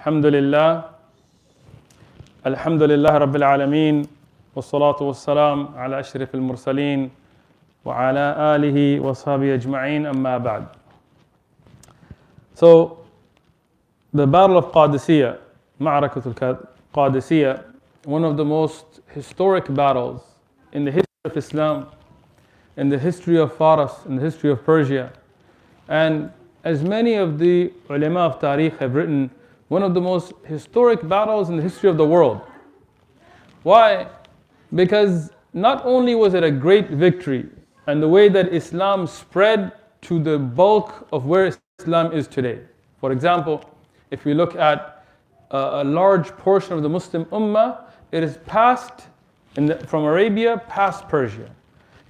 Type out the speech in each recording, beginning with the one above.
Alhamdulillah, Alhamdulillah Rabbil Alameen, wassalatu wassalam ala ashraf al-mursaleen, wa ala alihi wa sahbihi ajma'een, amma ba'd. So, the Battle of Qadisiyah, Ma'arakatul Qadisiyah, one of the most historic battles in the history of Islam, in the history of Faras, in the history of Persia. And as many of the ulama of Tariq have written, one of the most historic battles in the history of the world. Why? Because not only was it a great victory, and the way that Islam spread to the bulk of where Islam is today. For example, if we look at a large portion of the Muslim Ummah, it is passed from Arabia past Persia.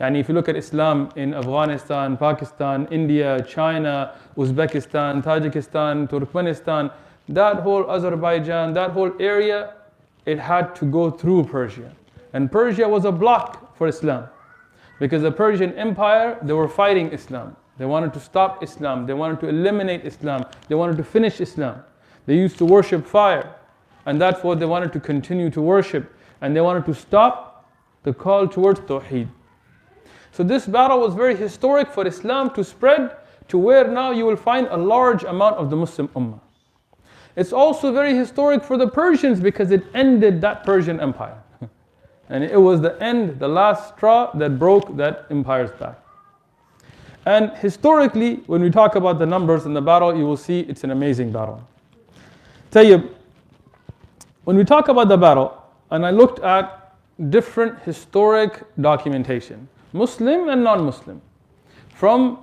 And if you look at Islam in Afghanistan, Pakistan, India, China, Uzbekistan, Tajikistan, Turkmenistan, that whole Azerbaijan, that whole area, it had to go through Persia. And Persia was a block for Islam. Because the Persian Empire, they were fighting Islam. They wanted to stop Islam. They wanted to eliminate Islam. They wanted to finish Islam. They used to worship fire. And that's what they wanted to continue to worship. And they wanted to stop the call towards Tawheed. So this battle was very historic for Islam to spread to where now you will find a large amount of the Muslim Ummah. It's also very historic for the Persians because it ended that Persian Empire. And it was the end, the last straw that broke that empire's back. And historically, when we talk about the numbers in the battle, you will see it's an amazing battle. Tayyib, when we talk about the battle, and I looked at different historic documentation, Muslim and non-Muslim, from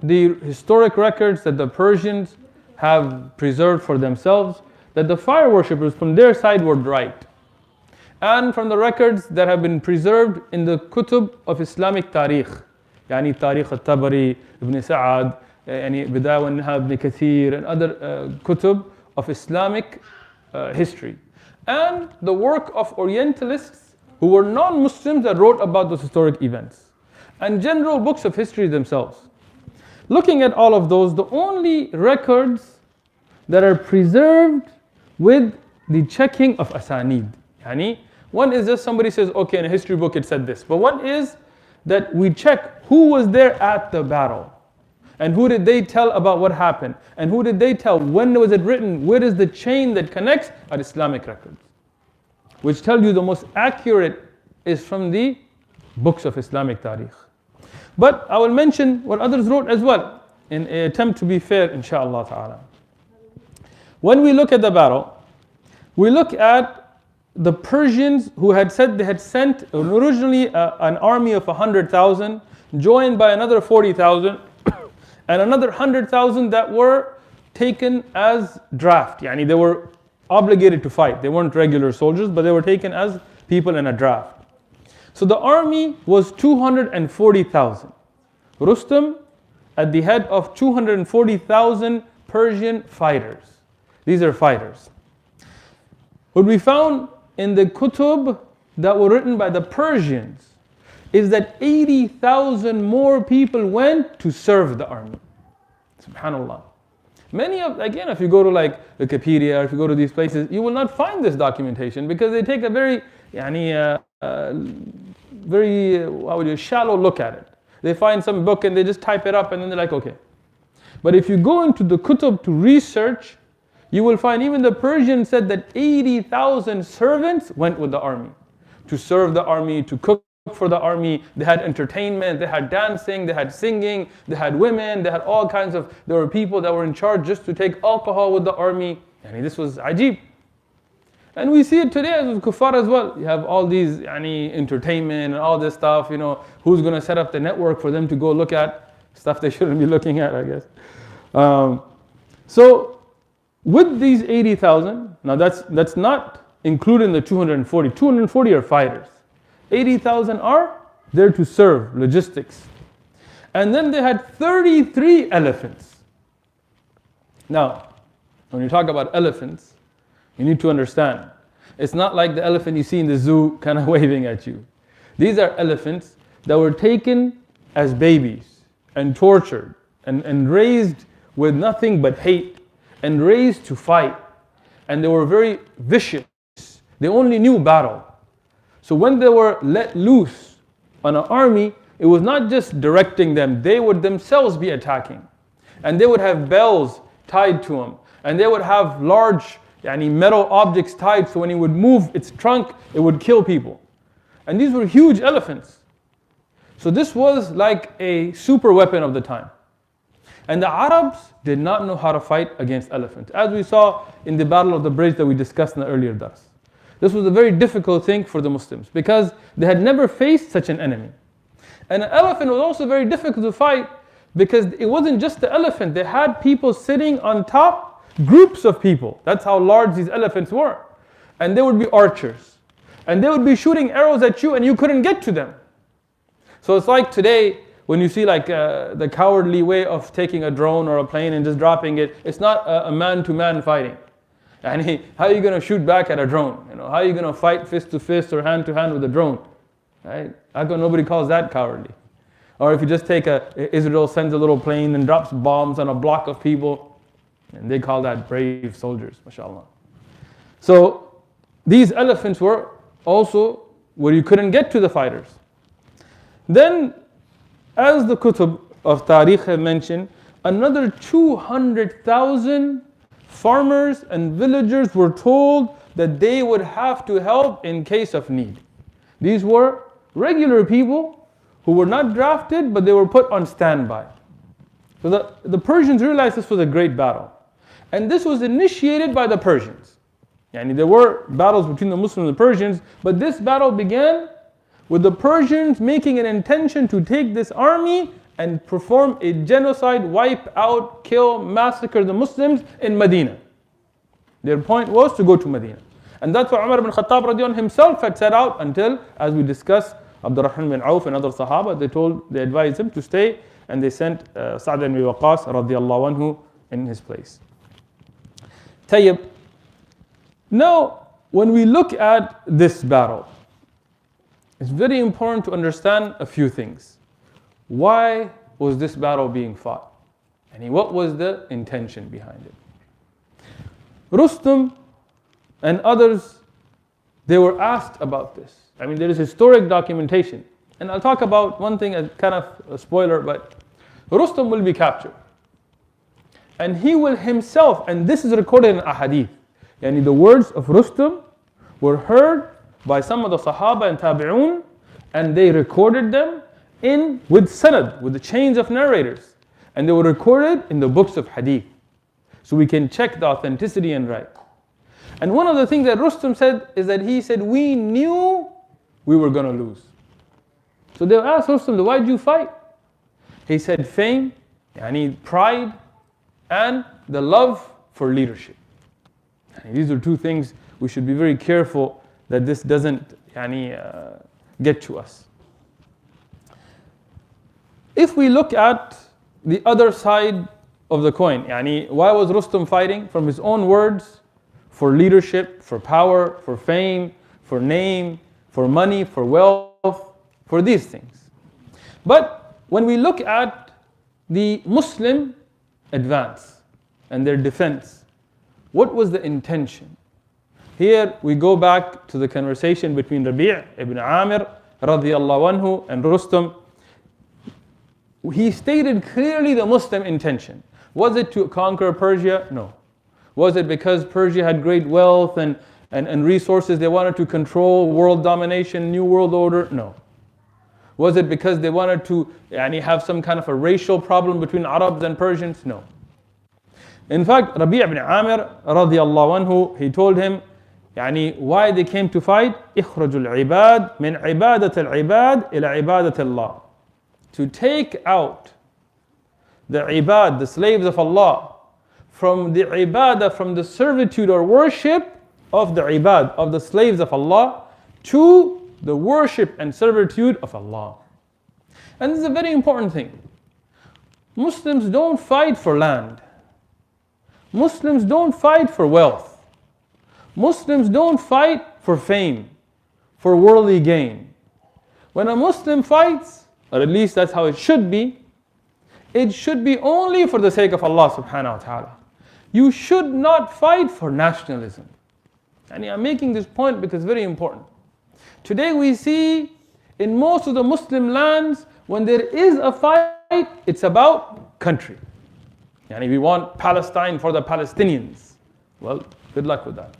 the historic records that the Persians have preserved for themselves, that the fire worshippers from their side were right. And from the records that have been preserved in the kutub of Islamic Tariq, يعني Tariq al-Tabari, Ibn Sa'ad, يعني Bidaya wa Nihaya Ibn Kathir, and other kutub of Islamic history. And the work of Orientalists who were non-Muslims that wrote about those historic events. And general books of history themselves. Looking at all of those, the only records that are preserved with the checking of asanid. Yani, one is just somebody says, okay, in a history book it said this. But one is that we check who was there at the battle. And who did they tell about what happened? And who did they tell? When was it written? Where is the chain that connects? Are Islamic records. Which tell you the most accurate is from the books of Islamic Tariq. But I will mention what others wrote as well, in an attempt to be fair, inshaAllah ta'ala. When we look at the battle, we look at the Persians who had said they had sent originally an army of 100,000, joined by another 40,000, and another 100,000 that were taken as draft. Yani they were obligated to fight. They weren't regular soldiers, but they were taken as people in a draft. So the army was 240,000. Rustam at the head of 240,000 Persian fighters. These are fighters. What we found in the kutub that were written by the Persians is that 80,000 more people went to serve the army. Subhanallah. Many of, again, if you go to like Wikipedia, or if you go to these places, you will not find this documentation because they take a very, very shallow look at it. They find some book and they just type it up and then they're like, okay. But if you go into the kutub to research, you will find even the Persians said that 80,000 servants went with the army to serve the army, to cook for the army. They had entertainment, they had dancing, they had singing, they had women, they had all kinds of, there were people that were in charge just to take alcohol with the army. I mean, this was ajib. And we see it today as with kuffar as well. You have all these entertainment and all this stuff, who's going to set up the network for them to go look at stuff they shouldn't be looking at, I guess. So with these 80,000, now that's not including the 240. 240 are fighters. 80,000 are there to serve, logistics. And then they had 33 elephants. Now, when you talk about elephants, you need to understand, it's not like the elephant you see in the zoo kind of waving at you. These are elephants that were taken as babies and tortured and raised with nothing but hate and raised to fight. and they were very vicious. They only knew battle. So when they were let loose on an army, it was not just directing them, they would themselves be attacking. And they would have bells tied to them. And they would have large metal objects tied, so when he would move its trunk, it would kill people. And these were huge elephants. So this was like a super weapon of the time. And the Arabs did not know how to fight against elephants, as we saw in the Battle of the Bridge that we discussed in the earlier dars. This was a very difficult thing for the Muslims because they had never faced such an enemy. And an elephant was also very difficult to fight because it wasn't just the elephant. They had people sitting on top, groups of people. That's how large these elephants were. And they would be archers. And they would be shooting arrows at you and you couldn't get to them. So it's like today when you see the cowardly way of taking a drone or a plane and just dropping it. It's not a man-to-man fighting. And how are you going to shoot back at a drone? How are you going to fight fist to fist or hand to hand with a drone? Right? How come nobody calls that cowardly? Or if you just take Israel sends a little plane and drops bombs on a block of people, and they call that brave soldiers, mashallah. So these elephants were also where you couldn't get to the fighters. Then, as the kutub of Tariq have mentioned, another 200,000 farmers and villagers were told that they would have to help in case of need. These were regular people who were not drafted, but they were put on standby. So the Persians realized this was a great battle. And this was initiated by the Persians. There were battles between the Muslims and the Persians, but this battle began with the Persians making an intention to take this army and perform a genocide, wipe out, kill, massacre the Muslims in Medina. Their point was to go to Medina. And that's why Umar ibn Khattab radiallahu anh himself had set out until, as we discussed, Abdurrahman bin Auf and other Sahaba, they advised him to stay, and they sent Sa'd ibn Waqas radiallahu anhu in his place. Tayyib. Now, when we look at this battle, it's very important to understand a few things. Why was this battle being fought? And what was the intention behind it? Rustum and others, they were asked about this. There is historic documentation. And I'll talk about one thing as kind of a spoiler, but Rustum will be captured. And he will himself, and this is recorded in a hadeeth, the words of Rustum were heard by some of the Sahaba and Tabi'un, and they recorded them with sanad, with the chains of narrators. And they were recorded in the books of hadith. So we can check the authenticity and write. And one of the things that Rustum said is that he said, we knew we were going to lose. So they asked Rustum, why did you fight? He said, fame, pride, and the love for leadership. These are two things we should be very careful that this doesn't get to us. If we look at the other side of the coin, why was Rustum fighting? From his own words, for leadership, for power, for fame, for name, for money, for wealth, for these things. But when we look at the Muslim advance and their defense, what was the intention? Here we go back to the conversation between Rabi' ibn Amir radiallahu anhu and Rustum. He stated clearly the Muslim intention. Was it to conquer Persia? No. Was it because Persia had great wealth and resources, they wanted to control world domination, new world order? No. Was it because they wanted to have some kind of a racial problem between Arabs and Persians? No. In fact, Rabi' ibn Amir radiallahu anhu, he told him, why they came to fight? اخرج العباد من عبادة العباد إلى عبادة الله. To take out the ibad, the slaves of Allah, from the ibadah, from the servitude or worship of the ibad, of the slaves of Allah, to the worship and servitude of Allah. And this is a very important thing. Muslims don't fight for land. Muslims don't fight for wealth. Muslims don't fight for fame, for worldly gain. When a Muslim fights, or at least that's how it should be only for the sake of Allah subhanahu wa ta'ala. You should not fight for nationalism. And I'm making this point because it's very important. Today we see in most of the Muslim lands, when there is a fight, it's about country. Yani we want Palestine for the Palestinians. Well, good luck with that.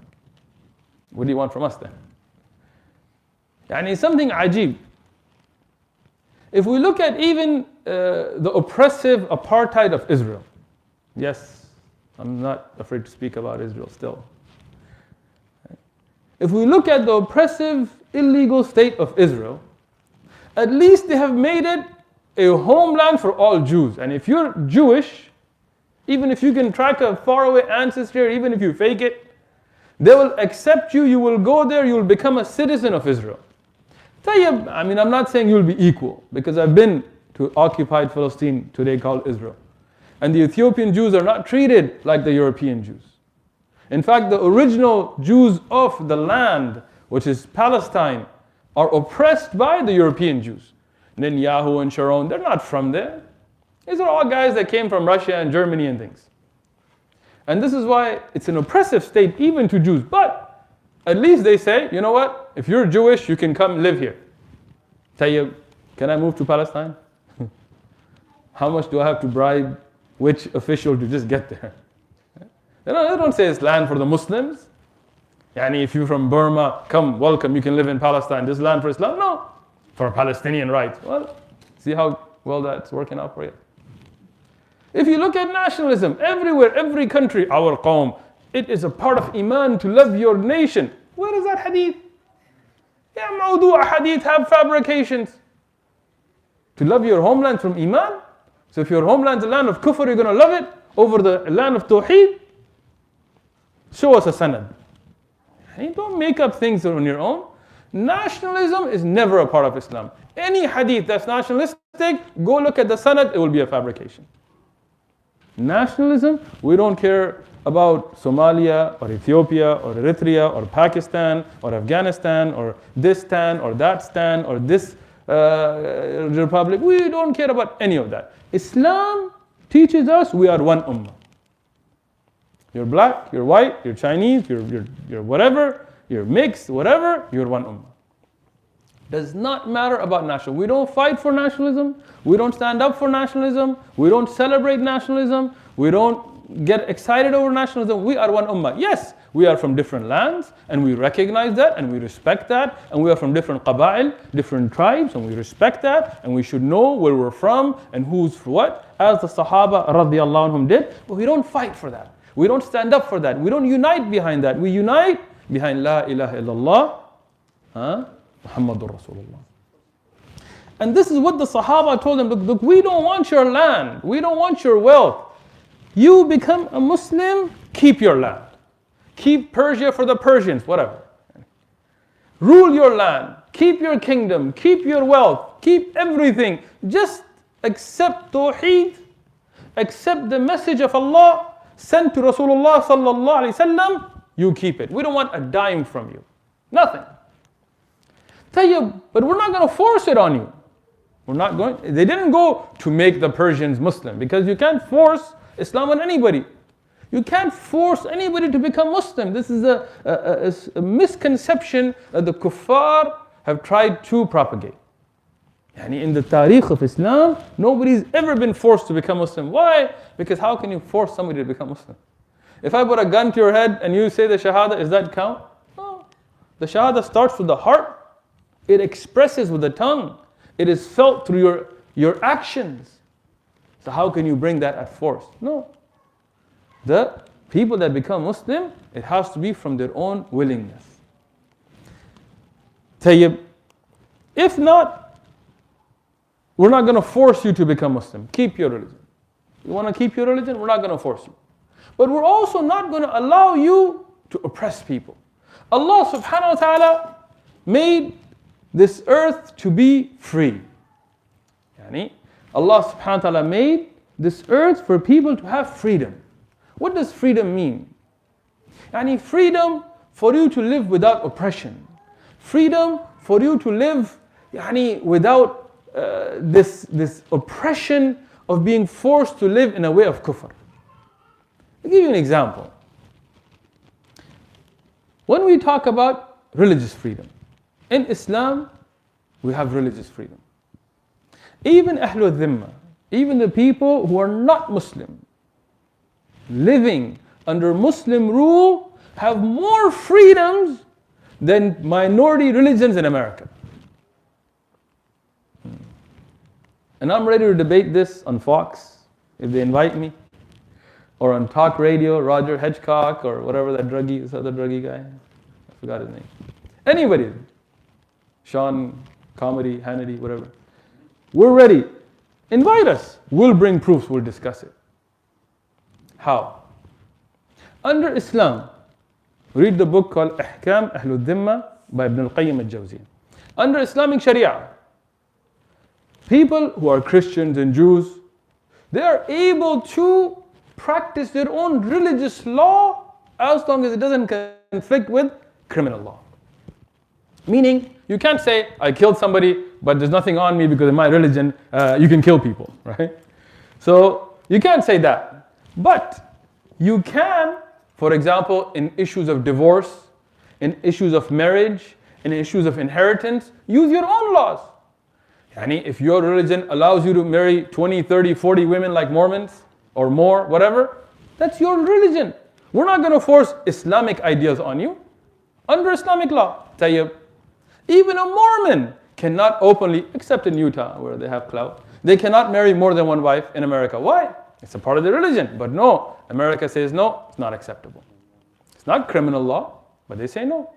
What do you want from us then? Yani something ajib. If we look at even the oppressive apartheid of Israel, yes, I'm not afraid to speak about Israel still. If we look at the oppressive, illegal state of Israel, at least they have made it a homeland for all Jews. And if you're Jewish, even if you can track a faraway ancestry, even if you fake it, they will accept you, you will go there, you will become a citizen of Israel. I mean, I'm not saying you'll be equal, because I've been to occupied Palestine, today called Israel. And the Ethiopian Jews are not treated like the European Jews. In fact, the original Jews of the land, which is Palestine, are oppressed by the European Jews. Netanyahu and Sharon, they're not from there. These are all guys that came from Russia and Germany and things. And this is why it's an oppressive state even to Jews. But at least they say, you know what? If you're Jewish, you can come live here. Tayyib, can I move to Palestine? How much do I have to bribe which official to just get there? They don't say it's land for the Muslims. Yani if you're from Burma, come, welcome, you can live in Palestine. This land for Islam? No. For Palestinian rights. Well, see how well that's working out for you. If you look at nationalism, everywhere, every country, our qawm, it is a part of iman to love your nation. Where is that hadith? Yeah, mawdu'a hadith have fabrications. To love your homeland from iman? So if your homeland's a land of kufr, you're going to love it over the land of tawheed? Show us a sanad. You don't make up things on your own. Nationalism is never a part of Islam. Any hadith that's nationalistic, go look at the sanad, it will be a fabrication. Nationalism, we don't care about Somalia or Ethiopia or Eritrea or Pakistan or Afghanistan or this stan or that stan or this republic. We don't care about any of that. Islam teaches us we are one ummah. You're black, you're white, you're Chinese, you're whatever, you're mixed, whatever, you're one ummah. Does not matter about nationalism. We don't fight for nationalism. We don't stand up for nationalism. We don't celebrate nationalism. We don't get excited over nationalism. We are one ummah. Yes, we are from different lands, and we recognize that, and we respect that, and we are from different qaba'il, different tribes, and we respect that, and we should know where we're from and who's for what, as the Sahaba radiallahu anhum did. But we don't fight for that. We don't stand up for that. We don't unite behind that. We unite behind La ilaha illallah, Muhammadur Rasulullah. And this is what the Sahaba told them. Look, we don't want your land. We don't want your wealth. You become a Muslim, keep your land. Keep Persia for the Persians, whatever. Rule your land. Keep your kingdom. Keep your wealth. Keep everything. Just accept Tawheed. Accept the message of Allah sent to Rasulullah sallallahu alaihi wasallam. You keep it. We don't want a dime from you. Nothing. But we're not going to force it on you. We're not going. They didn't go to make the Persians Muslim, because you can't force Islam on anybody. You can't force anybody to become Muslim. This is a misconception that the kuffar have tried to propagate. Yani in the tariq of Islam, nobody's ever been forced to become Muslim. Why? Because how can you force somebody to become Muslim? If I put a gun to your head and you say the shahada, does that count? No. The shahada starts with the heart. It expresses with the tongue. It is felt through your actions. So how can you bring that at force? No. The people that become Muslim, it has to be from their own willingness. Tayyib. If not, we're not going to force you to become Muslim. Keep your religion. You want to keep your religion? We're not going to force you. But we're also not going to allow you to oppress people. Allah subhanahu wa ta'ala made this earth to be free. Yani, Allah subhanahu wa ta'ala made this earth for people to have freedom. What does freedom mean? Yani freedom for you to live without oppression. Freedom for you to live yani, without this oppression of being forced to live in a way of kufr. I'll give you an example. When we talk about religious freedom, in Islam, we have religious freedom. Even Ahlul Dhimma, even the people who are not Muslim, living under Muslim rule, have more freedoms than minority religions in America. And I'm ready to debate this on Fox, if they invite me, or on talk radio, Roger Hedgecock, or whatever that druggie, this other druggie guy, I forgot his name. Anybody, Sean, Comedy, Hannity, whatever. We're ready. Invite us. We'll bring proofs, we'll discuss it. How? Under Islam, read the book called Ahkam Ahlul Dhimma by Ibn al-Qayyim al-Jawziyah. Under Islamic Sharia, people who are Christians and Jews, they are able to practice their own religious law as long as it doesn't conflict with criminal law. Meaning, you can't say, I killed somebody, but there's nothing on me because in my religion, you can kill people, right? So, you can't say that. But, you can, for example, in issues of divorce, in issues of marriage, in issues of inheritance, use your own laws. Yani, if your religion allows you to marry 20, 30, 40 women like Mormons, or more, whatever, that's your religion. We're not going to force Islamic ideas on you. Under Islamic law, tayyib. Even a Mormon cannot openly, except in Utah where they have clout, they cannot marry more than one wife in America. Why? It's a part of their religion. But no, America says no, it's not acceptable. It's not criminal law, but they say no.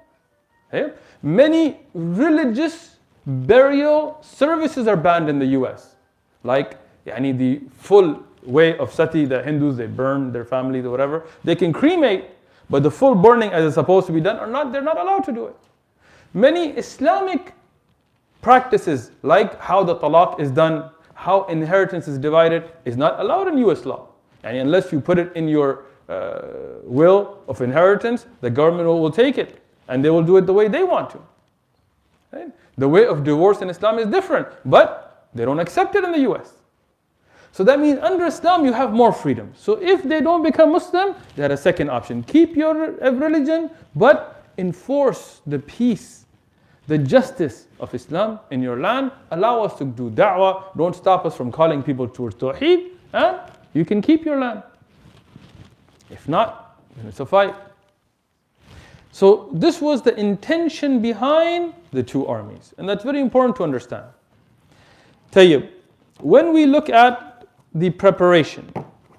Okay? Many religious burial services are banned in the US. Like the full way of sati, the Hindus, they burn their families or whatever. They can cremate, but the full burning as it's supposed to be done, they're not allowed to do it. Many Islamic practices, like how the talaq is done, how inheritance is divided, is not allowed in US law. And unless you put it in your will of inheritance, the government will take it. And they will do it the way they want to. Right? The way of divorce in Islam is different, but they don't accept it in the US. So that means under Islam you have more freedom. So if they don't become Muslim, they have a second option. Keep your religion, but enforce the peace, the justice of Islam in your land. Allow us to do da'wah. Don't stop us from calling people towards tawheed. And you can keep your land. If not, then it's a fight. So this was the intention behind the two armies. And that's very important to understand. Tayyib, when we look at the preparation,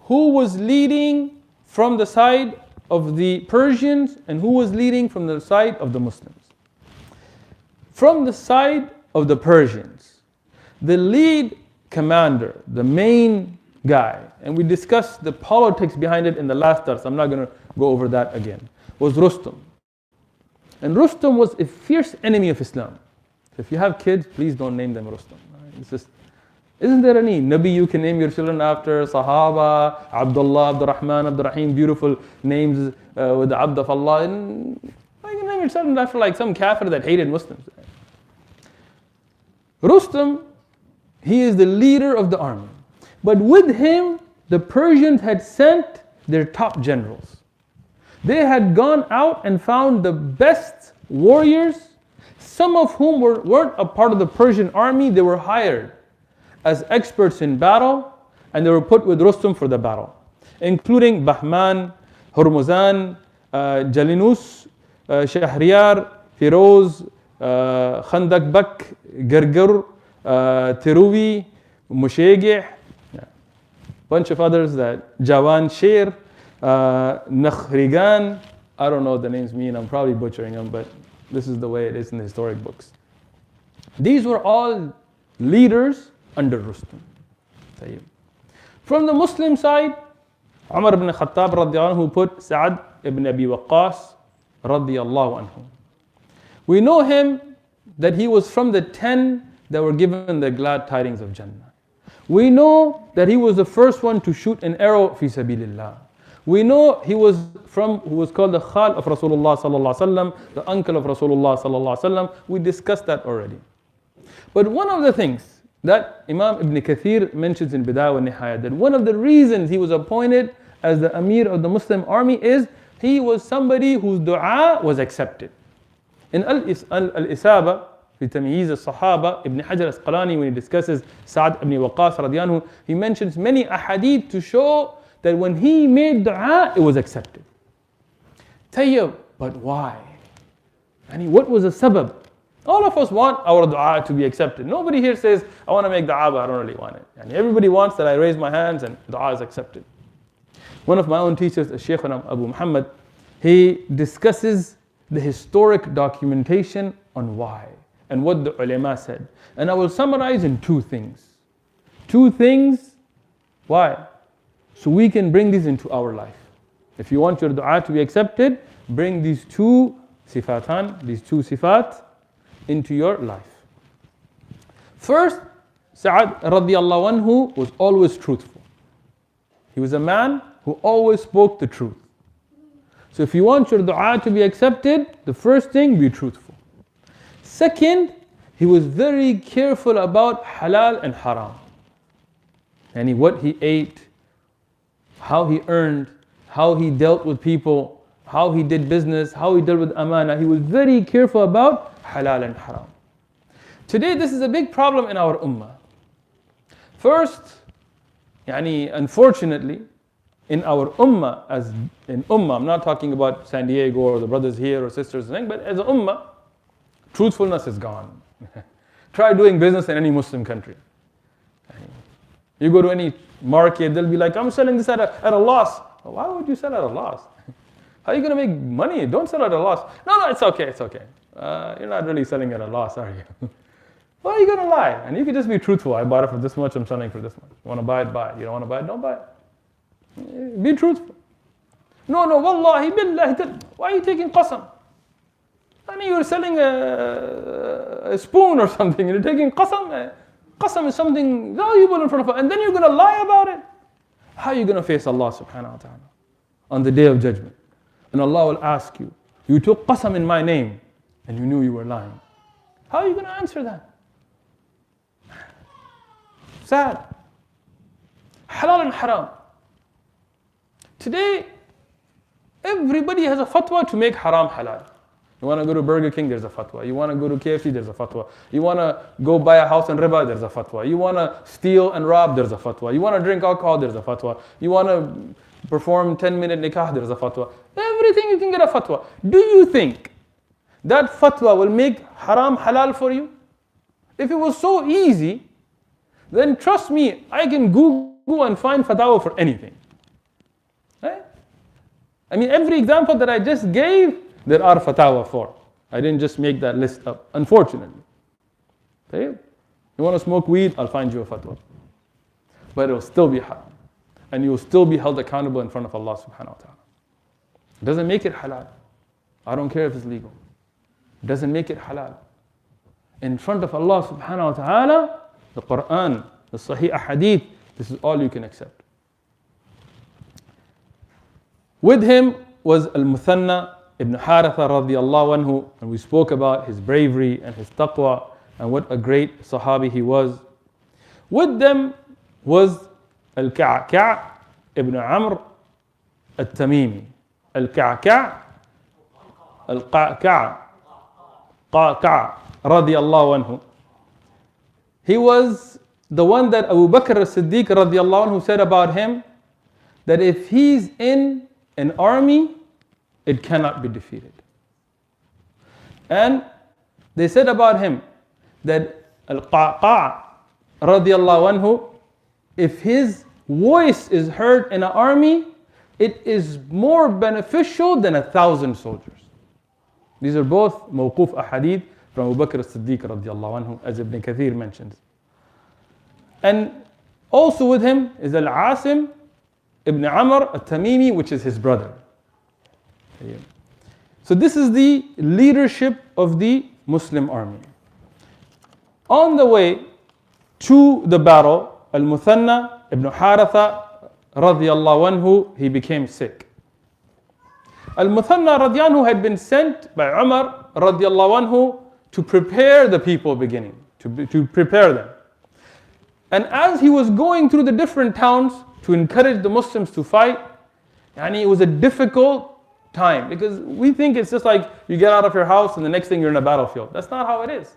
who was leading from the side of the Persians and who was leading from the side of the Muslims? From the side of the Persians, the lead commander, the main guy, and we discussed the politics behind it in the last dars, I'm not going to go over that again, was Rustum. And Rustum was a fierce enemy of Islam. If you have kids, please don't name them Rustum. It's just, isn't there any Nabi you can name your children after? Sahaba, Abdullah, Abdurrahman, Abdurrahim, beautiful names with the Abd of Allah. And you can name your children after like some kafir that hated Muslims. Rustum, he is the leader of the army. But with him, the Persians had sent their top generals. They had gone out and found the best warriors, some of whom weren't a part of the Persian army. They were hired as experts in battle, and they were put with Rustum for the battle, including Bahman, Hormuzan, Jalinus, Shahriyar, Firoz, Khandak Bak, Gargur, Tiruvi, Mushegih, bunch of others that Jawan Sher, Nakhrigan, I don't know what the names mean, I'm probably butchering them, but this is the way it is in the historic books. These were all leaders under Rustum. From the Muslim side, Umar ibn Khattab radiallahu anhu, who put Sa'ad ibn Abi Waqqas radiallahu anhu. We know him that he was from the 10 that were given the glad tidings of Jannah. We know that he was the first one to shoot an arrow fi sabilillah. We know he was who was called the Khal of Rasulullah sallallahu alaihi wasallam, the uncle of Rasulullah sallallahu alaihi wasallam. We discussed that already. But one of the things that Imam Ibn Kathir mentions in Bidayah wa Nihaya, that one of the reasons he was appointed as the Amir of the Muslim army is he was somebody whose dua was accepted. In Al-Isaba, في تمييز الصحابة, Ibn Hajar Asqalani, when he discusses Sa'd ibn Waqqas radiallahu anhu, he mentions many ahadith to show that when he made dua, it was accepted. Tayyib, but why? What was the sabab? All of us want our dua to be accepted. Nobody here says, I want to make dua, but I don't really want it. Everybody wants that I raise my hands and dua is accepted. One of my own teachers, Shaykh Abu Muhammad, he discusses the historic documentation on why and what the ulama said. And I will summarize in two things. Two things, why? So we can bring these into our life. If you want your dua to be accepted, bring these two sifat into your life. First, Sa'ad radiallahu anhu was always truthful. He was a man who always spoke the truth. So if you want your dua to be accepted, the first thing, be truthful. Second, he was very careful about halal and haram. What he ate, how he earned, how he dealt with people, how he did business, how he dealt with amana. He was very careful about halal and haram. Today, this is a big problem in our ummah. First, unfortunately, in our ummah, I'm not talking about San Diego or the brothers here or sisters, but as an ummah, truthfulness is gone. Try doing business in any Muslim country. You go to any market, they'll be like, I'm selling this at a loss. Why would you sell at a loss? How are you going to make money? Don't sell at a loss. No, it's okay. You're not really selling at a loss, are you? Why are you going to lie? And you can just be truthful. I bought it for this much, I'm selling for this much. You want to buy it, buy it. You don't want to buy it, don't buy it. Be truthful. No, wallahi, billahi, why are you taking qasam? You're selling a spoon or something, you're taking qasam. Qasam is something valuable in front of us, and then you're going to lie about it. How are you going to face Allah subhanahu wa ta'ala on the day of judgment? And Allah will ask you, you took qasam in my name, and you knew you were lying. How are you going to answer that? Sad. Halal and haram. Today, everybody has a fatwa to make haram halal. You want to go to Burger King, there's a fatwa. You want to go to KFC, there's a fatwa. You want to go buy a house in riba, there's a fatwa. You want to steal and rob, there's a fatwa. You want to drink alcohol, there's a fatwa. You want to perform 10-minute nikah, there's a fatwa. Everything you can get a fatwa. Do you think that fatwa will make haram halal for you? If it was so easy, then trust me, I can Google and find fatwa for anything. Right? Every example that I just gave, there are fatwa for. I didn't just make that list up, unfortunately. Okay? You want to smoke weed? I'll find you a fatwa. But it will still be haram. And you will still be held accountable in front of Allah subhanahu wa ta'ala. It doesn't make it halal. I don't care if it's legal. It doesn't make it halal. In front of Allah subhanahu wa ta'ala, the Quran, the Sahih Ahadith, this is all you can accept. With him was Al-Muthanna ibn Haritha radiallahu anhu, and we spoke about his bravery and his taqwa and what a great sahabi he was. With them was Al-Ka'ka' ibn Amr al-Tamimi. Al-Ka'ka' Al-Qa'ka' radiallahu anhu. He was the one that Abu Bakr as-Siddiq radiallahu anhu said about him that if he's in an army, it cannot be defeated. And they said about him that Al-Qa'qa' radiallahu anhu, if his voice is heard in an army, it is more beneficial than 1,000 soldiers. These are both mawquf ahadith from Abu Bakr as-Siddiq radiallahu anhu, as Ibn Kathir mentions. And also with him is Al-Asim ibn Amr al-Tamimi, which is his brother. So this is the leadership of the Muslim army. On the way to the battle, Al-Muthanna ibn Haritha radiallahu anhu, he became sick. Al-Muthanna radiallahu anhu had been sent by Umar radiallahu anhu to prepare the people beginning, to prepare them. And as he was going through the different towns to encourage the Muslims to fight, It was a difficult time, because we think it's just like you get out of your house and the next thing you're in a battlefield. That's not how it is.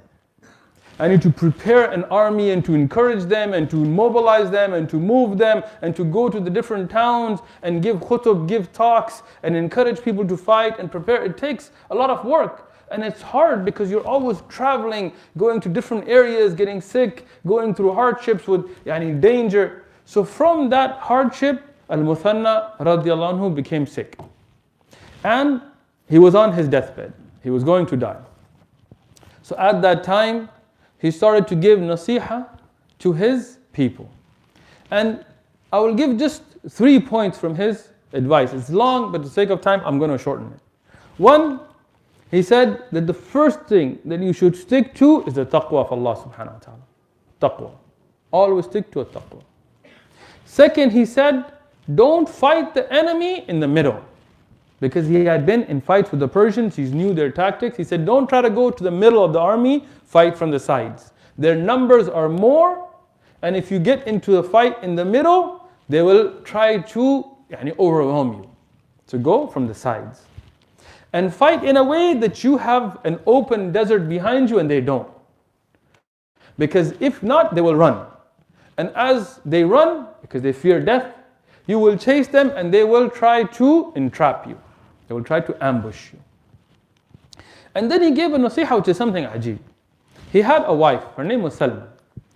I need to prepare an army and to encourage them and to mobilize them and to move them and to go to the different towns and give khutub, give talks and encourage people to fight and prepare. It takes a lot of work, and it's hard because you're always traveling, going to different areas, getting sick, going through hardships with danger. So from that hardship, Al-Muthanna radiallahu anhu became sick. And he was on his deathbed. He was going to die. So at that time, he started to give nasiha to his people. And I will give just 3 points from his advice. It's long, but for the sake of time, I'm going to shorten it. One, he said that the first thing that you should stick to is the taqwa of Allah subhanahu wa ta'ala. Taqwa. Always stick to a taqwa. Second, he said, don't fight the enemy in the middle. Because he had been in fights with the Persians, he knew their tactics. He said, don't try to go to the middle of the army, fight from the sides. Their numbers are more, and if you get into a fight in the middle, they will try to overwhelm you. So go from the sides. And fight in a way that you have an open desert behind you and they don't. Because if not, they will run. And as they run, because they fear death, you will chase them and they will try to entrap you. They will try to ambush you. And then he gave a nasiha, which is something ajib. He had a wife, her name was Salma.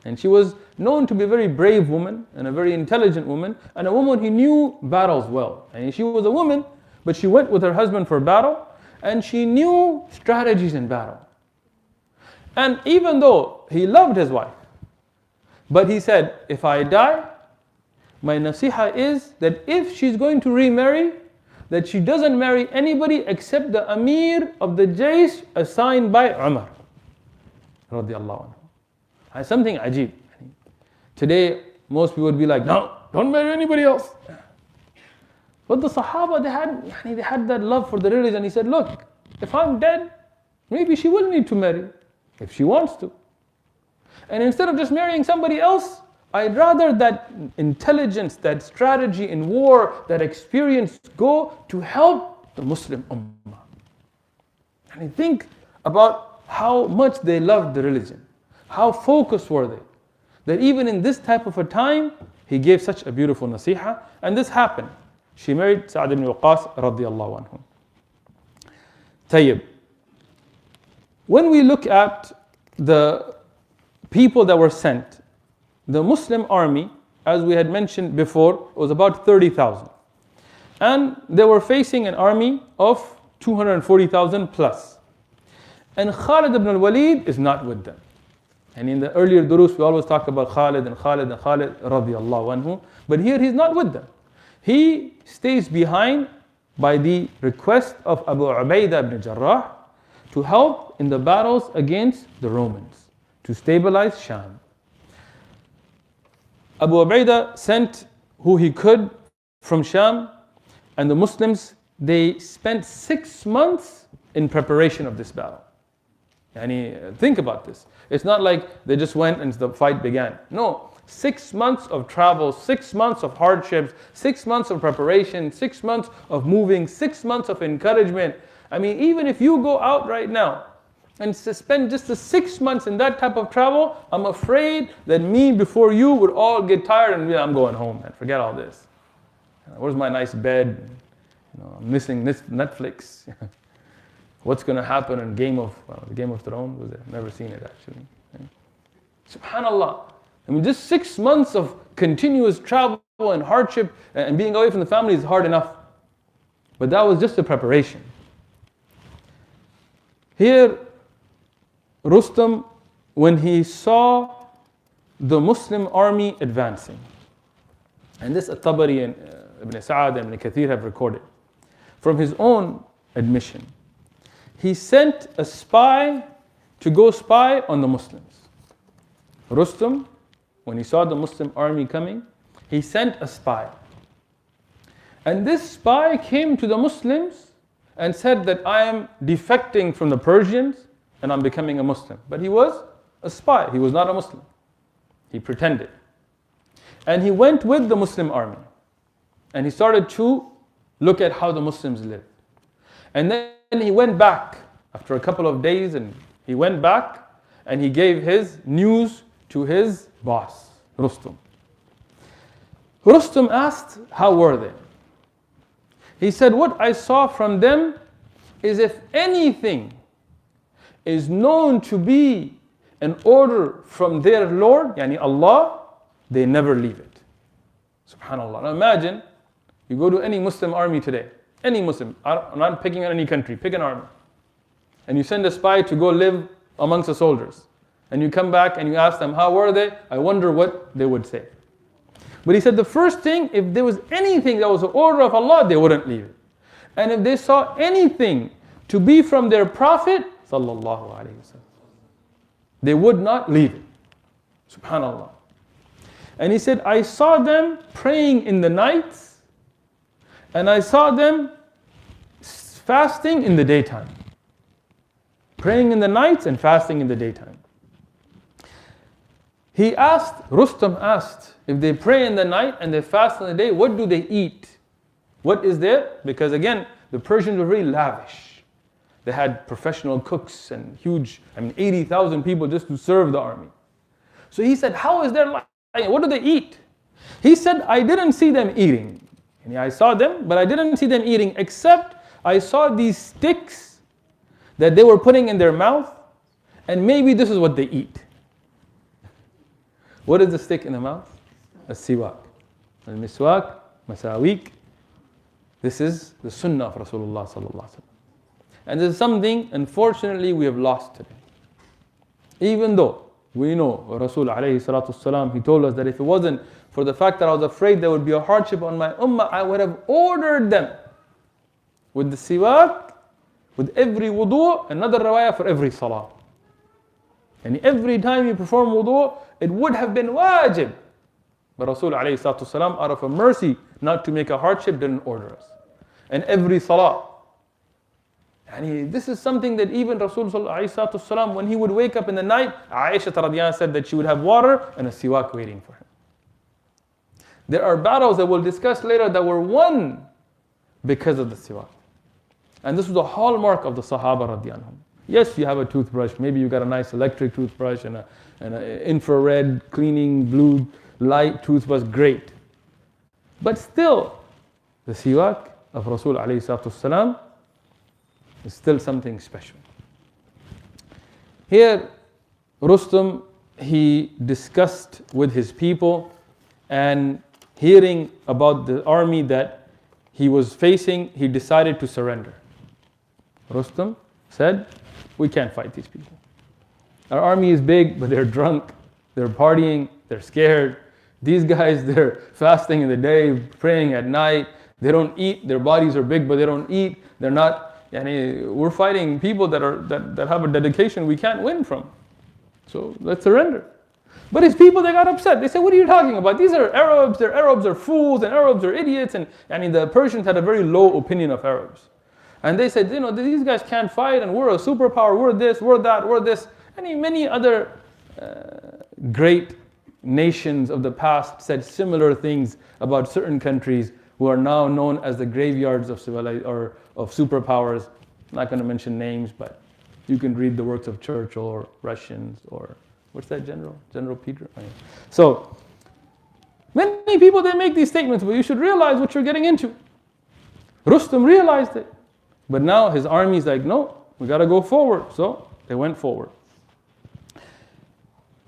And she was known to be a very brave woman and a very intelligent woman, and a woman who knew battles well. And she was a woman, but she went with her husband for battle, and she knew strategies in battle. And even though he loved his wife, but he said, if I die, my nasiha is that if she's going to remarry, that she doesn't marry anybody except the Amir of the Jaysh assigned by Umar radiallahu anhu. That's something ajib. Today, most people would be like, no, don't marry anybody else. But the Sahaba, they had that love for the religion. He said, look, if I'm dead, maybe she will need to marry, if she wants to. And instead of just marrying somebody else, I'd rather that intelligence, that strategy in war, that experience go to help the Muslim Ummah. And I think about how much they loved the religion. How focused were they? That even in this type of a time, he gave such a beautiful nasiha. And this happened. She married Sa'd ibn Waqqas radiallahu anhu. Tayyib. When we look at the people that were sent, the Muslim army, as we had mentioned before, was about 30,000. And they were facing an army of 240,000 plus. And Khalid ibn al-Walid is not with them. And in the earlier durus, we always talk about Khalid radiallahu anhu. But here he's not with them. He stays behind by the request of Abu Ubaidah ibn Jarrah to help in the battles against the Romans, to stabilize Sham. Abu Ubaidah sent who he could from Sham, and the Muslims, they spent 6 months in preparation of this battle. Think about this. It's not like they just went and the fight began. No, 6 months of travel, 6 months of hardships, 6 months of preparation, 6 months of moving, 6 months of encouragement. Even if you go out right now and to spend just the 6 months in that type of travel, I'm afraid that me before you would all get tired and be like, I'm going home, man. Forget all this. Where's my nice bed? I'm missing this Netflix. What's going to happen in Game of Thrones? Was it? Never seen it actually. Subhanallah. Just 6 months of continuous travel and hardship and being away from the family is hard enough. But that was just a preparation. Here, Rustam, when he saw the Muslim army advancing, and this At-Tabari and Ibn Sa'ad and Ibn Kathir have recorded, from his own admission, he sent a spy to go spy on the Muslims. Rustam, when he saw the Muslim army coming, he sent a spy. And this spy came to the Muslims and said that I am defecting from the Persians and I'm becoming a Muslim. But he was a spy, he was not a Muslim. He pretended. And he went with the Muslim army. And he started to Look at how the Muslims live. And then he went back after a couple of days, and he went back and he gave his news to his boss, Rustum. Rustum asked, how were they? He said, what I saw from them is if anything is known to be an order from their Lord, yani Allah, they never leave it. Subhanallah. Now imagine, you go to any Muslim army today, any Muslim, I'm not picking on any country, pick an army. And you send a spy to go live amongst the soldiers. And you come back and you ask them, how were they? I wonder what they would say. But he said the first thing, if there was anything that was an order of Allah, they wouldn't leave it. And if they saw anything to be from their Prophet, sallallahu alaihi wasallam, they would not leave it. Subhanallah. And he said, I saw them praying in the nights, and I saw them fasting in the daytime. Praying in the nights and fasting in the daytime. Rustam asked, if they pray in the night and they fast in the day, what do they eat? What is there? Because again, the Persians were very lavish. They had professional cooks and huge, 80,000 people just to serve the army. So he said, how is their life? What do they eat? He said, I didn't see them eating. And I saw them, but I didn't see them eating, except I saw these sticks that they were putting in their mouth, and maybe this is what they eat. What is the stick in the mouth? A siwak. Al-miswak, masawik. This is the sunnah of Rasulullah sallallahu alaihi wasallam. And this is something, unfortunately, we have lost today. Even though we know Rasul alayhi salatu wasalam, he told us that if it wasn't for the fact that I was afraid there would be a hardship on my ummah, I would have ordered them with the siwak, with every wudu, another riwayah for every salah. And every time you perform wudu, it would have been wajib. But Rasul alayhi salatu wasalam, out of a mercy not to make a hardship, didn't order us. And every salah. And this is something that even Rasul alayhi salatu wasalam, when he would wake up in the night, Aisha radhiyallahu anha said that she would have water and a siwak waiting for him. There are battles that we'll discuss later that were won because of the siwak. And this was a hallmark of the Sahaba radhiyallahu anhum. Yes, you have a toothbrush. Maybe you got a nice electric toothbrush and an infrared cleaning blue light toothbrush. Great. But still, the siwak of Rasul alayhi salatu wasalam is still something special. Here, Rustam, he discussed with his people, and hearing about the army that he was facing, he decided to surrender. Rustam said, we can't fight these people. Our army is big, but they're drunk, they're partying, they're scared. These guys, they're fasting in the day, praying at night. They don't eat. Their bodies are big, but they don't eat. They're not. We're fighting people that have a dedication we can't win from. So let's surrender. But his people, they got upset. They said, what are you talking about? These are Arabs. They're Arabs are fools, and Arabs are idiots. And the Persians had a very low opinion of Arabs. And they said, these guys can't fight, and we're a superpower. We're this, we're that, we're this. Many other great nations of the past said similar things about certain countries who are now known as the graveyards of superpowers. I'm not going to mention names, but you can read the works of Churchill or Russians or what's that general? General Peter? Oh, yeah. So many people, they make these statements, but you should realize what you're getting into. Rustam realized it. But now his army's like, no, we got to go forward. So they went forward.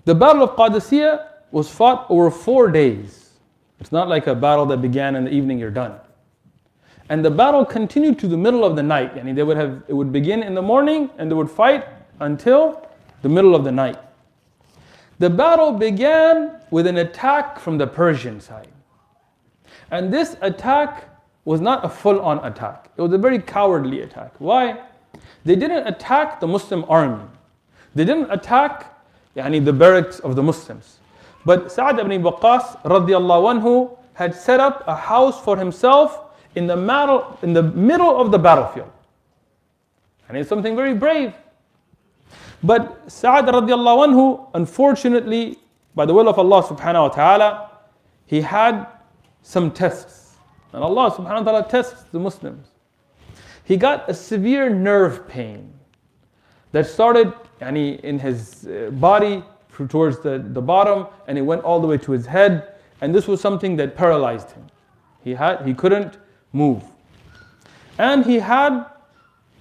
The Battle of Qadisiyah was fought over 4 days. It's not like a battle that began in the evening, you're done. And the battle continued to the middle of the night. It would begin in the morning and they would fight until the middle of the night. The battle began with an attack from the Persian side. And this attack was not a full-on attack. It was a very cowardly attack. Why? They didn't attack the Muslim army. They didn't attack the barracks of the Muslims. But Sa'd ibn Waqqas radiyallahu anhu had set up a house for himself in the middle of the battlefield. And it's something very brave. But Sa'd radiyallahu anhu, unfortunately, by the will of Allah subhanahu wa ta'ala, he had some tests. And Allah subhanahu wa ta'ala tests the Muslims. He got a severe nerve pain that started in his body towards the bottom, and it went all the way to his head, and this was something that paralyzed him. He couldn't move. And he had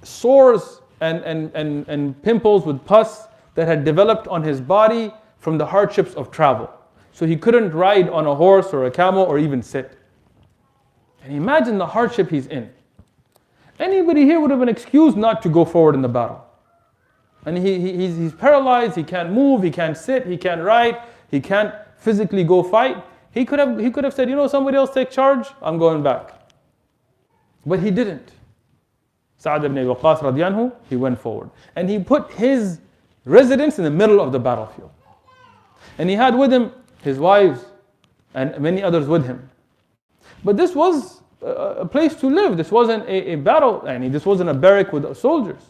sores and pimples with pus that had developed on his body from the hardships of travel. So he couldn't ride on a horse or a camel or even sit. And imagine the hardship he's in. Anybody here would have been excused not to go forward in the battle. And he's paralyzed, he can't move, he can't sit, he can't ride, he can't physically go fight. He could have said, somebody else take charge, I'm going back. But he didn't. Sa'ad ibn Waqqas radiyallahu anhu, he went forward. And he put his residence in the middle of the battlefield. And he had with him his wives and many others with him. But this was a place to live. This wasn't a battle, and this wasn't a barrack with soldiers.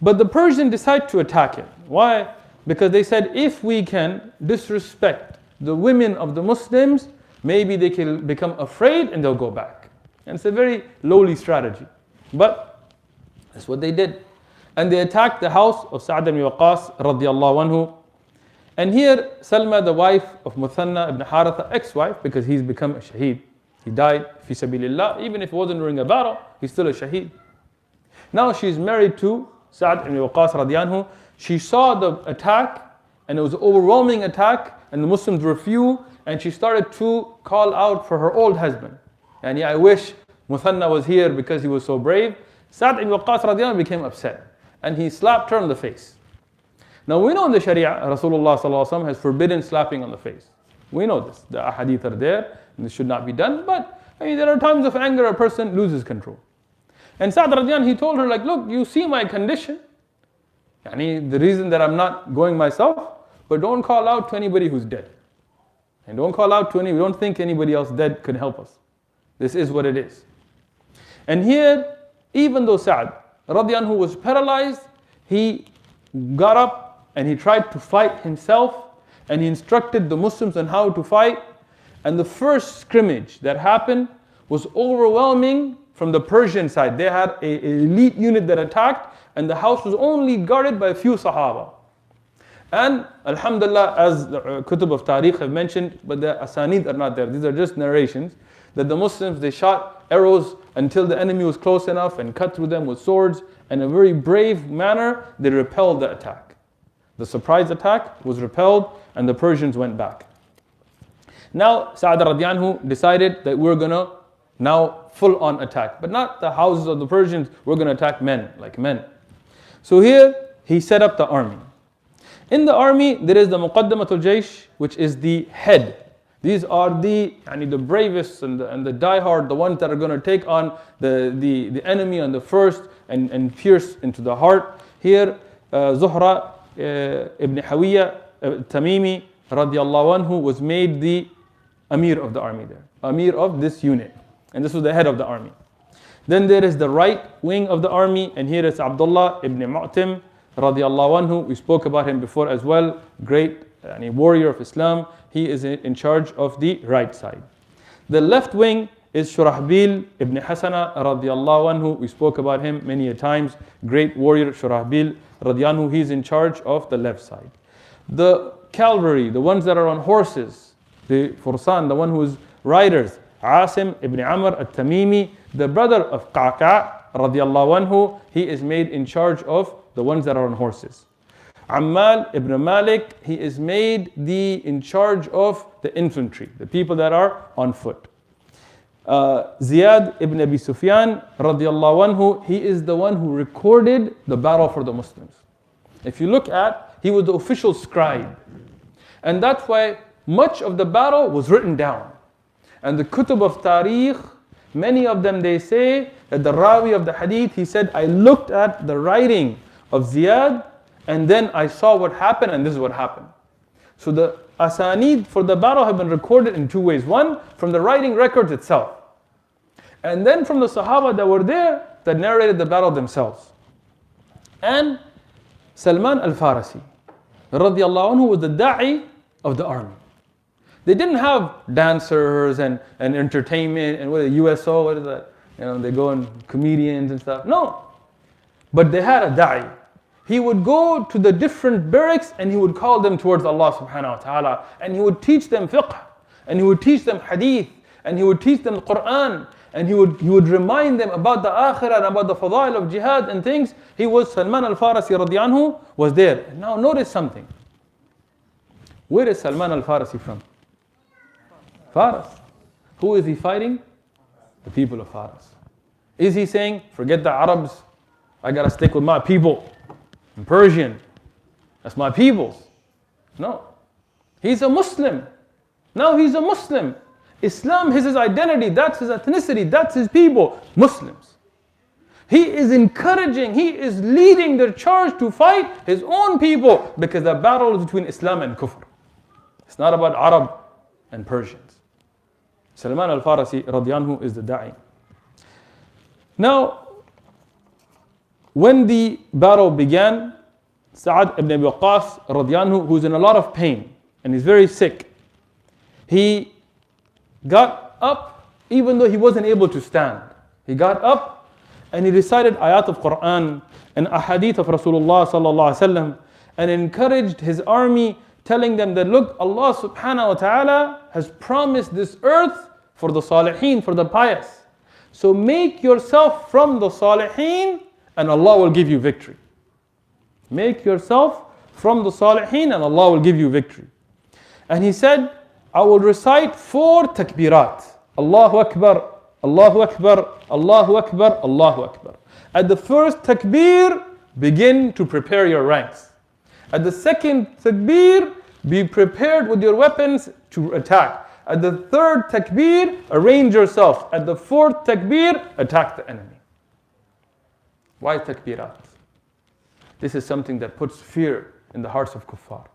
But the Persians decided to attack him. Why? Because they said, if we can disrespect the women of the Muslims, maybe they can become afraid and they'll go back. And it's a very lowly strategy. But that's what they did. And they attacked the house of Sa'ad ibn Waqqas radiyallahu anhu. And here, Salma, the wife of Muthanna ibn Haritha, ex-wife, because he's become a shaheed. He died fi sabilillah. Even if it wasn't during a battle, he's still a shaheed. Now she's married to Sa'ad ibn Waqqas radiyallahu anhu. She saw the attack, and it was an overwhelming attack, and the Muslims were few, and she started to call out for her old husband. And I wish Muthanna was here because he was so brave. Sa'ad ibn Waqqas radiyallahu anhu became upset, and he slapped her on the face. Now we know in the Sharia, Rasulullah sallallahu alaihi wasallam has forbidden slapping on the face. We know this. The hadeeth are there, and this should not be done. But there are times of anger, a person loses control. And Sa'ad radiyallahu anhu, he told her, look, you see my condition. The reason that I'm not going myself, but don't call out to anybody who's dead. And don't call out to anybody, don't think anybody else dead could help us. This is what it is. And here, even though Sa'ad radiyallahu anhu was paralyzed, he got up and he tried to fight himself, and he instructed the Muslims on how to fight. And the first scrimmage that happened was overwhelming from the Persian side. They had an elite unit that attacked, and the house was only guarded by a few Sahaba. And Alhamdulillah, as the Kutub of Tariq have mentioned, but the Asanid are not there. These are just narrations, that the Muslims, they shot arrows until the enemy was close enough and cut through them with swords. And in a very brave manner, they repelled the attack. The surprise attack was repelled, and the Persians went back. Now, Sa'ad radiyallahu anhu decided that we're going to now full-on attack. But not the houses of the Persians, we're going to attack men, like men. So here, he set up the army. In the army, there is the Muqaddamatul Jaysh, which is the head. These are the bravest and the diehard, the ones that are going to take on the enemy on the first and pierce into the heart. Here, Zuhra ibn Hawiyya Tamimi radiyallahu anhu was made the Amir of the army there. Amir of this unit. And this was the head of the army. Then there is the right wing of the army, and here is Abdullah ibn Mu'tim radiyallahu anhu. We spoke about him before as well. Great warrior of Islam. He is in charge of the right side. The left wing is Shurahbil ibn Hasana radiyallahu anhu. We spoke about him many a times. Great warrior Shurahbil radiyallahu anhu. He's in charge of the left side. The cavalry, the ones that are on horses, the Fursan, the one who is riders, Asim ibn Amr al-Tamimi, the brother of Qaqa radiyallahu anhu, he is made in charge of the ones that are on horses. Ammal ibn Malik, he is made in charge of the infantry, the people that are on foot. Ziyad ibn Abi Sufyan radiyallahu anhu, he is the one who recorded the battle for the Muslims. If you look at, he was the official scribe. And that's why much of the battle was written down. And the Kutub of Tariq, many of them, they say that the Rawi of the Hadith, he said, I looked at the writing of Ziyad, and then I saw what happened, and this is what happened. So the Asanid for the battle have been recorded in two ways. One, from the writing records itself. And then from the Sahaba that were there, that narrated the battle themselves. And Salman al-Farisi, radiyallahu anhu, was the da'i of the army. They didn't have dancers and entertainment and what is it, USO, what is that? They go and comedians and stuff. No. But they had a da'i. He would go to the different barracks and he would call them towards Allah subhanahu wa ta'ala. And he would teach them fiqh. And he would teach them hadeeth. And he would teach them the Quran. And he would remind them about the akhirah and about the fadail of jihad and things. Salman al-Farisi radiyallahu anhu was there. Now notice something. Where is Salman al-Farisi from? Faras. Who is he fighting? The people of Faras. Is he saying, forget the Arabs, I gotta stick with my people? I'm Persian. That's my peoples. No. He's a Muslim. Now he's a Muslim. Islam is his identity, that's his ethnicity, that's his people, Muslims. He is encouraging, he is leading their charge to fight his own people because the battle is between Islam and Kufr. It's not about Arab and Persians. Salman al-Farisi radiyallahu anhu is the da'i. Now, when the battle began, Sa'ad ibn Abi Waqqas radiyallahu anhu, who's in a lot of pain and he's very sick, he got up even though he wasn't able to stand. He got up and he recited ayat of Quran and ahadith of Rasulullah sallallahu alaihi wasallam and encouraged his army, telling them that look, Allah subhanahu wa ta'ala has promised this earth for the salihin, for the pious. So make yourself from the salihin and Allah will give you victory. Make yourself from the salihin and Allah will give you victory. And he said, I will recite 4 takbirat. Allahu Akbar, Allahu Akbar, Allahu Akbar, Allahu Akbar. At the first takbir, begin to prepare your ranks. At the second takbir, be prepared with your weapons to attack. At the third takbir, arrange yourself. At the fourth takbir, attack the enemy. Why takbirat? This is something that puts fear in the hearts of kuffar.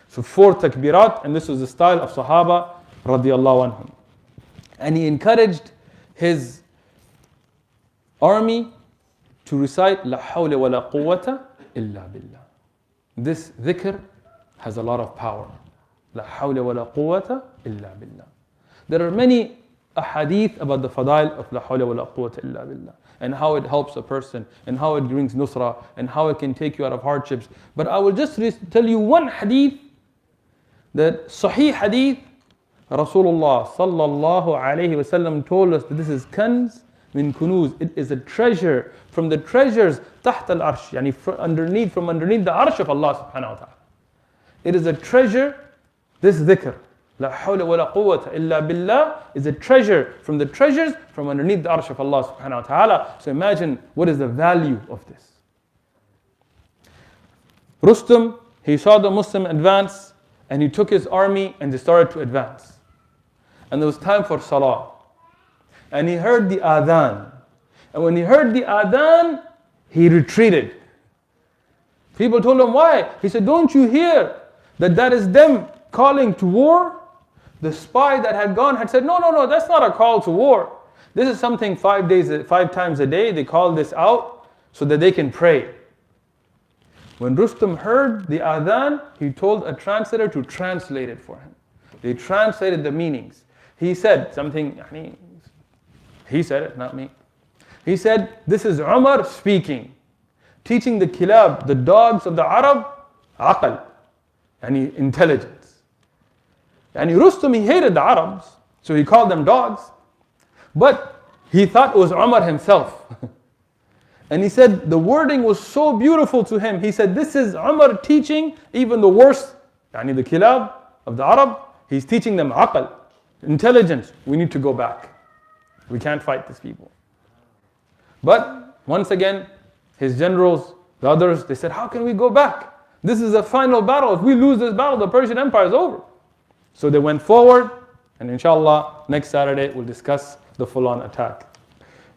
So 4 takbirat, and this was the style of Sahaba radiyallahu anhum. And he encouraged his army to recite La hawla wa la quwwata illa billah. This dhikr has a lot of power. La hawla wa la quwwata illa billah. There are many ahadith about the fadail of La hawla wa la quwwata illa billah, and how it helps a person, and how it brings nusra, and how it can take you out of hardships. But I will just tell you one hadith, that Sahih hadith, Rasulullah sallallahu alayhi wasallam told us that this is kanz min kunuz. It is a treasure from the treasures taht al-arsh, yani from underneath the arsh of Allah subhanahu wa ta'ala. It is a treasure, this dhikr, la hawla wa la quwwata illa billah, is a treasure from the treasures from underneath the arsh of Allah subhanahu wa ta'ala. So imagine what is the value of this. Rustum, he saw the Muslim advance, and he took his army and they started to advance. And there was time for salah. And he heard the adhan. And when he heard the adhan, he retreated. People told him, why? He said, don't you hear that is them calling to war? The spy that had gone had said, no, that's not a call to war. This is something 5 times a day. They call this out so that they can pray. When Rustum heard the adhan, he told a translator to translate it for him. They translated the meanings. He said something, he said it, not me. He said, this is Umar speaking, teaching the kilab, the dogs of the Arab, aqal, intelligence. Rustum, he hated the Arabs, so he called them dogs. But he thought it was Umar himself. And he said the wording was so beautiful to him. He said, this is Umar teaching even the worst, the kilab of the Arab. He's teaching them aqal, intelligence. We need to go back. We can't fight these people. But once again, his generals, the others, they said, how can we go back? This is the final battle. If we lose this battle, the Persian Empire is over. So they went forward, and inshallah, next Saturday we'll discuss the full-on attack.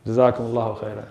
Jazakumullahu khairan.